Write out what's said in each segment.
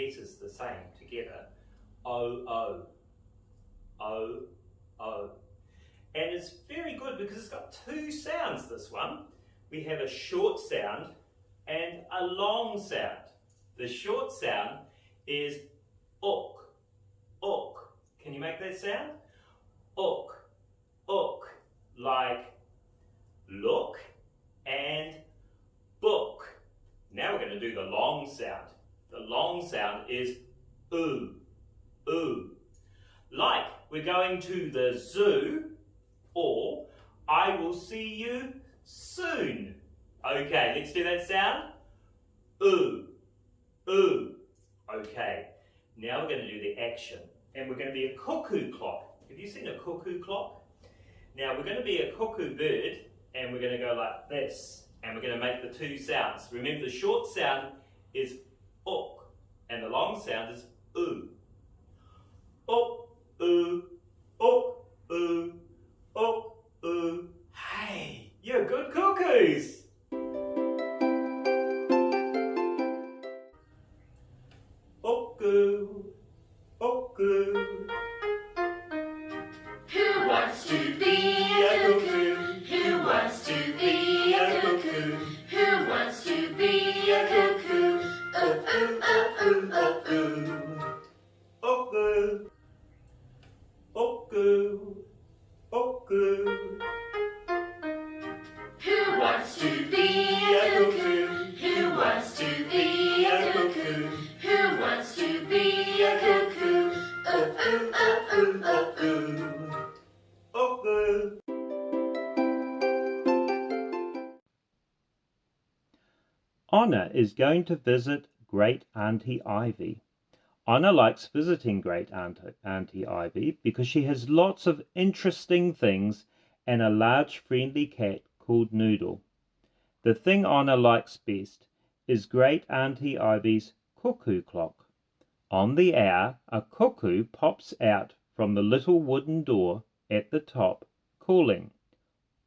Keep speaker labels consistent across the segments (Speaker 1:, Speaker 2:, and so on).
Speaker 1: letters the same together. O-O. O-O. And it's very good because it's got two sounds, this one. We have a short sound and a long sound. The short sound is ook, ook. Can you make that sound? Ook, ook. Like look and book. Now we're going to do the long sound. The long sound is oo, oo. Like we're going to the zoo, or I will see you soon. Okay, let's do that sound. Ooh, ooh. Okay, now we're going to do the action. And we're going to be a cuckoo clock. Have you seen a cuckoo clock? Now we're going to be a cuckoo bird, and we're going to go like this. And we're going to make the two sounds. Remember, the short sound is ook, and the long sound is oo. Ook, oo, ook, oo. Oh, ooh, hey, you're good cuckoos! Cuckoo, cuckoo.
Speaker 2: Who wants to be a cuckoo? Who wants to be a cuckoo? Who wants to be a cuckoo? Oh, oh, oh, oh, oh, oh.
Speaker 1: Cuckoo, cuckoo. Cuckoo.
Speaker 2: Who wants to be a cuckoo? Who wants to be a cuckoo? Who wants to be a cuckoo? Oh, oh, oh, oh, oh, oh.
Speaker 1: Cuckoo.
Speaker 3: Anna is going to visit Great Auntie Ivy. Anna likes visiting Great Auntie Ivy because she has lots of interesting things and a large friendly cat called Noodle. The thing Anna likes best is Great Auntie Ivy's cuckoo clock. On the hour, a cuckoo pops out from the little wooden door at the top, calling,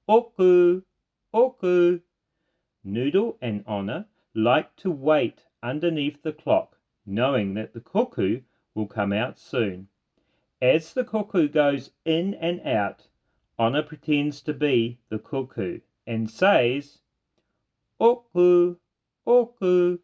Speaker 3: "Cuckoo, cuckoo." Noodle and Anna like to wait underneath the clock, knowing that the cuckoo will come out soon. As the cuckoo goes in and out, Anna pretends to be the cuckoo and says, "Cuckoo, cuckoo."